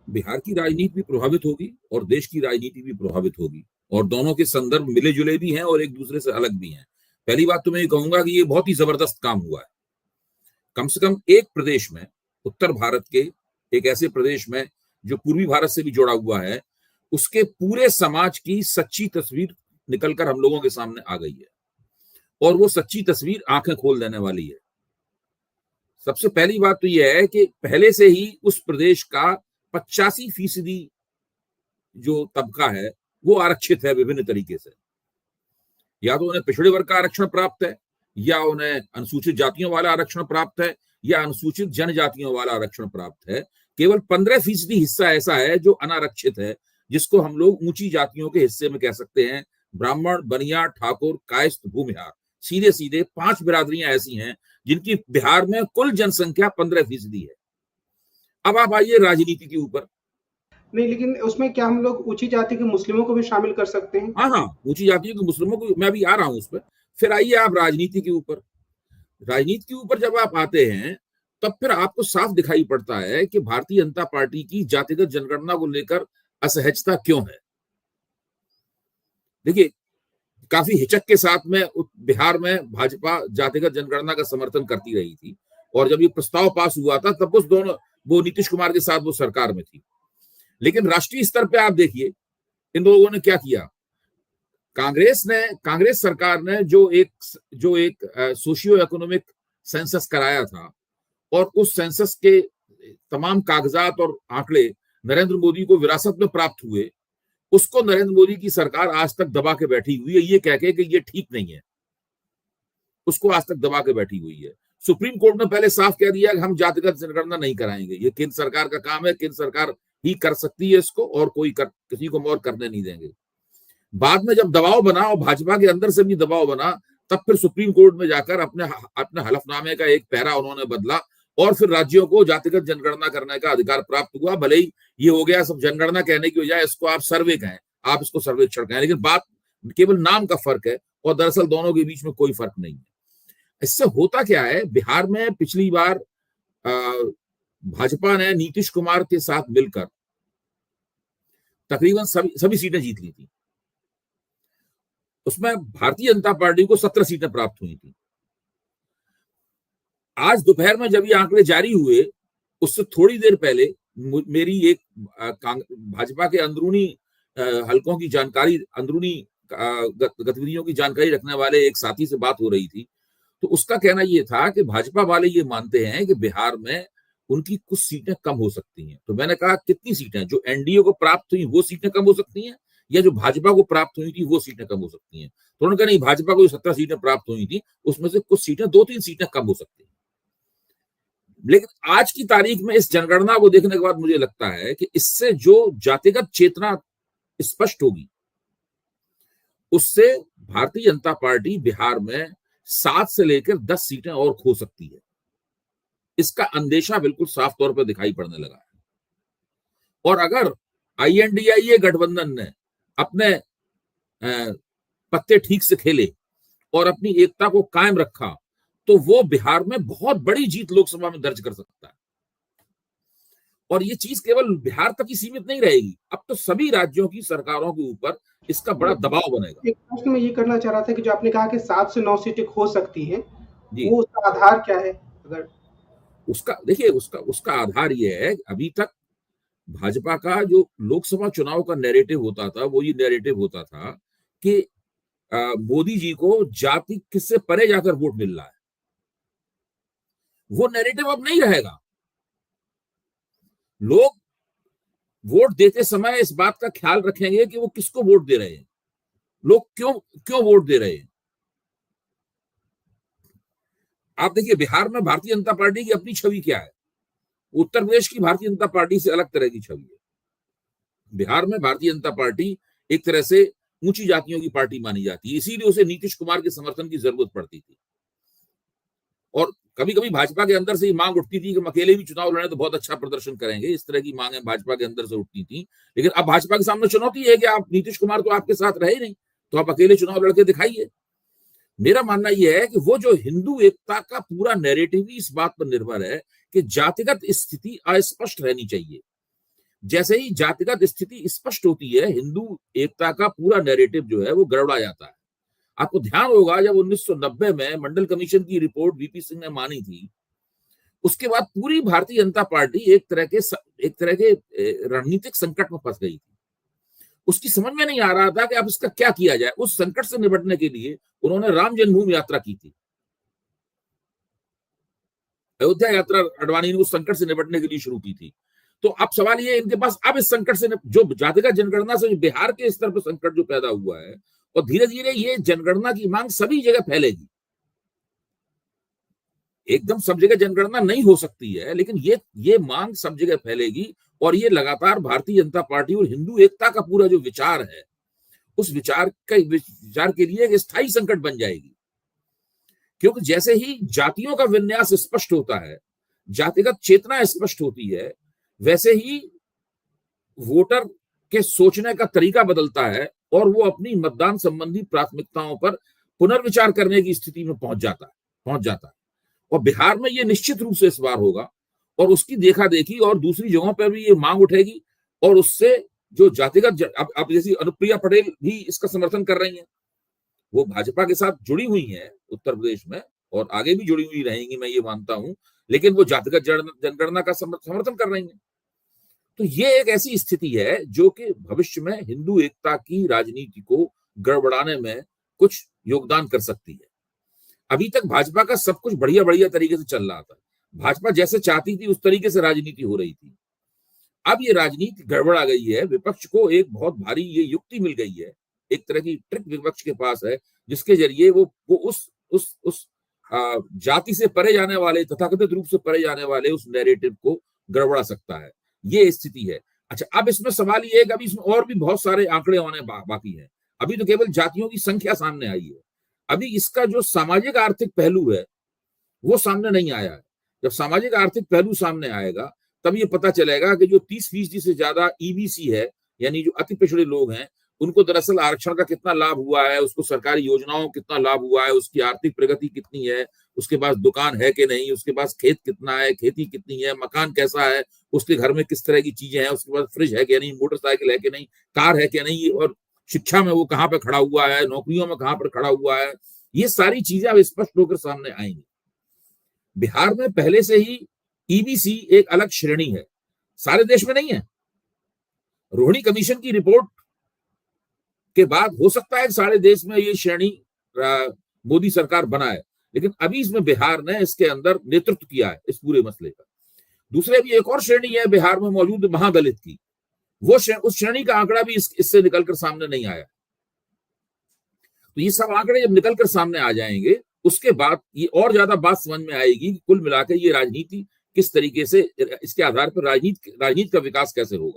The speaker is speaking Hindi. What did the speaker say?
बिहार की राजनीति भी प्रभावित होगी और देश की राजनीति भी प्रभावित होगी, और दोनों के संदर्भ मिले जुले भी हैं और एक दूसरे से अलग भी हैं। पहली बात तो मैं ये कहूंगा कि ये बहुत ही जबरदस्त काम हुआ है। कम से कम एक प्रदेश में, उत्तर भारत के एक ऐसे प्रदेश में जो पूर्वी भारत से भी जुड़ा हुआ है, उसके पूरे समाज की सच्ची तस्वीर निकलकर हम लोगों के सामने आ गई है, और वो सच्ची तस्वीर आंखें खोल देने वाली है। सबसे पहली बात तो यह है कि पहले से ही उस प्रदेश का 85% जो तबका है वो आरक्षित है विभिन्न तरीके से। या तो उन्हें पिछड़े वर्ग का आरक्षण प्राप्त है, या उन्हें अनुसूचित जातियों वाला आरक्षण प्राप्त है, या अनुसूचित जनजातियों वाला आरक्षण प्राप्त है। केवल 15% हिस्सा ऐसा है जो अनारक्षित है, जिसको हम लोग ऊंची जातियों के हिस्से में कह सकते हैं। ब्राह्मण, बनिया, ठाकुर, कायस्थ, भूमिहार, सीधे सीधे 5 बिरादरियां ऐसी हैं जिनकी बिहार में कुल जनसंख्या 15% है। अब आप आइए राजनीति के ऊपर। नहीं, लेकिन उसमें क्या हम लोग ऊंची जाति के मुस्लिमों को भी शामिल कर सकते हैं? हाँ, ऊंची जातियों के मुस्लिमों को, मैं भी आ रहा हूं उस पर। फिर आइए आप राजनीति के ऊपर। राजनीति के ऊपर जब आप आते हैं, तब फिर आपको साफ दिखाई पड़ता है कि भारतीय जनता पार्टी की जातिगत जनगणना को लेकर असहजता क्यों है। देखिए, काफी हिचक के साथ में बिहार में भाजपा जातिगत जनगणना का समर्थन करती रही थी, और जब ये प्रस्ताव पास हुआ था तब वो नीतीश कुमार के साथ वो सरकार में थी। लेकिन राष्ट्रीय स्तर पे आप देखिए इन लोगों ने क्या किया। कांग्रेस सरकार ने जो एक सोशियो इकोनॉमिक सेंसस कराया था, और उस सेंसस के तमाम कागजात और आंकड़े नरेंद्र मोदी को विरासत में प्राप्त हुए, उसको नरेंद्र मोदी की सरकार आज तक दबा के बैठी हुई है, ये कह के कि ये ठीक नहीं है। उसको आज तक दबा के बैठी हुई है। सुप्रीम कोर्ट ने पहले साफ कह दिया कि हम जातिगत जनगणना नहीं कराएंगे, ये केंद्र सरकार का काम है, केंद्र सरकार ही कर सकती है इसको, और किसी को और करने नहीं देंगे। बाद में जब दबाव बना और भाजपा के अंदर से भी दबाव बना, तब फिर सुप्रीम कोर्ट में जाकर अपने हलफनामे का एक पैरा उन्होंने बदला, और फिर राज्यों को जातिगत जनगणना करने का अधिकार प्राप्त हुआ। भले ही ये हो गया सब जनगणना कहने की बजाय इसको आप सर्वे कहें, आप इसको सर्वेक्षण कहें, लेकिन बात केवल नाम का फर्क है, और दरअसल दोनों के बीच में कोई फर्क नहीं है। इससे होता क्या है, बिहार में पिछली बार भाजपा ने नीतीश कुमार के साथ मिलकर तकरीबन सभी सीटें जीत ली थी। उसमें भारतीय जनता पार्टी को 17 सीटें प्राप्त हुई थी। आज दोपहर में जब ये आंकड़े जारी हुए, उससे थोड़ी देर पहले मेरी एक भाजपा के अंदरूनी हलकों की जानकारी, अंदरूनी गतिविधियों की जानकारी रखने वाले एक साथी से बात हो रही थी। तो उसका कहना यह था कि भाजपा वाले ये मानते हैं कि बिहार में उनकी कुछ सीटें कम हो सकती हैं। तो मैंने कहा कितनी सीटें? जो एनडीए को प्राप्त हुई वो सीटें कम हो सकती हैं, या जो भाजपा को प्राप्त हुई थी वो सीटें कम हो सकती हैं? तो उन्होंने कहा नहीं, भाजपा को जो 17 सीटें प्राप्त हुई थी उसमें से कुछ सीटें, 2-3 सीटें कम हो सकती हैं। लेकिन आज की तारीख में इस जनगणना को देखने के बाद मुझे लगता है कि इससे जो जातिगत चेतना स्पष्ट होगी, उससे भारतीय जनता पार्टी बिहार में 7 से लेकर 10 सीटें और खो सकती है। इसका अंदेशा बिल्कुल साफ तौर पर दिखाई पड़ने लगा है। और अगर INDIA गठबंधन ने अपने पत्ते ठीक से खेले और अपनी एकता को कायम रखा, तो वो बिहार में बहुत बड़ी जीत लोकसभा में दर्ज कर सकता है। और ये चीज केवल बिहार तक ही सीमित नहीं रहेगी, अब तो सभी राज्यों की सरकारों के ऊपर इसका बड़ा दबाव बनेगा। एक प्रश्न मैं ये करना चाह रहा था कि जो आपने कहा कि 7 से 9 सीटें खो सकती हैं, वो उसका आधार क्या है? अगर देखिए, उसका आधार ये है, अभी तक भाजपा का जो लोकसभा चुनाव का नैरेटिव होता था, वो ये नैरेटिव होता था कि मोदी जी को जाति किससे परे जाकर वोट मिल रहा है। वो नैरेटिव अब नहीं रहेगा। लोग वोट देते समय इस बात का ख्याल रखेंगे कि वो किसको वोट दे रहे हैं, लोग क्यों वोट दे रहे हैं। आप देखिए, बिहार में भारतीय जनता पार्टी की अपनी छवि क्या है, उत्तर प्रदेश की भारतीय जनता पार्टी से अलग तरह की छवि है। बिहार में भारतीय जनता पार्टी एक तरह से ऊंची जातियों की पार्टी मानी जाती है, इसीलिए उसे नीतीश कुमार के समर्थन की जरूरत पड़ती थी। और कभी कभी भाजपा के अंदर से ही मांग उठती थी कि हम अकेले भी चुनाव लड़े तो बहुत अच्छा प्रदर्शन करेंगे, इस तरह की मांगें भाजपा के अंदर से उठती थी। लेकिन अब भाजपा के सामने चुनौती है कि आप, नीतीश कुमार तो आपके साथ रहे नहीं, तो आप अकेले चुनाव लड़के दिखाइए। मेरा मानना यह है कि वो जो हिंदू एकता का पूरा नैरेटिव इस बात पर निर्भर है कि जातिगत स्थिति अस्पष्ट रहनी चाहिए। जैसे ही जातिगत स्थिति स्पष्ट होती है, हिंदू एकता का पूरा नैरेटिव जो है वो गड़बड़ा जाता है। आपको ध्यान होगा जब 1990 में मंडल कमीशन की रिपोर्ट वीपी सिंह ने मानी थी, उसके बाद पूरी भारतीय जनता पार्टी एक तरह के रणनीतिक संकट में फंस गई थी। उसकी समझ में नहीं आ रहा था कि अब इसका क्या किया जाए। उस संकट से निपटने के लिए उन्होंने राम जन्मभूमि यात्रा की थी। अयोध्या यात्रा अडवाणी ने उस संकट से निपटने के लिए शुरू की थी। तो अब सवाल ये, इनके पास अब इस संकट से जो जातिगत जनगणना से बिहार के स्तर पर संकट जो पैदा हुआ है, और धीरे धीरे ये जनगणना की मांग सभी जगह फैलेगी। एकदम सब जगह जनगणना नहीं हो सकती है, लेकिन ये मांग सब जगह फैलेगी, और ये लगातार भारतीय जनता पार्टी और हिंदू एकता का पूरा जो विचार है, उस विचार के लिए एक स्थायी संकट बन जाएगी। क्योंकि जैसे ही जातियों का विन्यास स्पष्ट होता है, जातिगत चेतना स्पष्ट होती है, वैसे ही वोटर के सोचने का तरीका बदलता है और वो अपनी मतदान संबंधी प्राथमिकताओं पर पुनर्विचार करने की स्थिति में पहुंच जाता है। और बिहार में ये निश्चित रूप से इस बार होगा, और उसकी देखा देखी और दूसरी जगहों पर भी ये मांग उठेगी, और उससे जो जातिगत अब जैसी अनुप्रिया पटेल भी इसका समर्थन कर रही हैं, वो भाजपा के साथ जुड़ी हुई हैं उत्तर प्रदेश में, और आगे भी जुड़ी हुई रहेंगी, मैं ये मानता हूं, लेकिन वो जातिगत जनगणना का समर्थन कर रही हैं। तो ये एक ऐसी स्थिति है जो कि भविष्य में हिंदू एकता की राजनीति को गड़बड़ाने में कुछ योगदान कर सकती है। अभी तक भाजपा का सब कुछ बढ़िया बढ़िया तरीके से चल रहा था, भाजपा जैसे चाहती थी उस तरीके से राजनीति हो रही थी। अब ये राजनीति गड़बड़ा गई है, विपक्ष को एक बहुत भारी ये युक्ति मिल गई है, एक तरह की ट्रिक विपक्ष के पास है, जिसके जरिए वो उस जाति से परे जाने वाले, तथाकथित रूप से परे जाने वाले उस नैरेटिव को गड़बड़ा सकता है। ये स्थिति है। अच्छा, अब इसमें सवाल ये है कि अभी इसमें और भी बहुत सारे आंकड़े आने बाकी हैं। अभी तो केवल जातियों की संख्या सामने आई है, अभी इसका जो सामाजिक आर्थिक पहलू है वो सामने नहीं आया है। जब सामाजिक आर्थिक पहलू सामने आएगा तब ये पता चलेगा कि जो 30% से ज्यादा ईबीसी है, यानी जो अति पिछड़े लोग हैं, उनको दरअसल आरक्षण का कितना लाभ हुआ है, उसको सरकारी योजनाओं कितना लाभ हुआ है, उसकी आर्थिक प्रगति कितनी है, उसके पास दुकान है कि नहीं, उसके पास खेत कितना है, खेती कितनी है, मकान कैसा है, उसके घर में किस तरह की चीजें हैं, उसके पास फ्रिज है कि नहीं, मोटरसाइकिल है कि नहीं, कार है कि नहीं, और शिक्षा में वो कहाँ पे खड़ा हुआ है, नौकरियों में कहाँ पर खड़ा हुआ है। ये सारी चीजें अब स्पष्ट होकर सामने आएंगी। बिहार में पहले से ही ईबीसी एक अलग श्रेणी है, सारे देश में नहीं है। रोहिणी कमीशन की रिपोर्ट के बाद हो सकता है सारे देश में ये श्रेणी मोदी सरकार बनाए, लेकिन अभी इसमें बिहार ने इसके अंदर नेतृत्व किया है इस पूरे मसले का। दूसरे भी एक और श्रेणी है बिहार में मौजूद महादलित की, वो उस श्रेणी का आंकड़ा भी इससे निकलकर सामने नहीं आया। तो ये सब आंकड़े जब निकलकर सामने आ जाएंगे, उसके बाद ये और ज्यादा बात समझ में आएगी कि कुल मिलाकर ये राजनीति किस तरीके से, इसके आधार पर राजनीति का विकास कैसे होगा।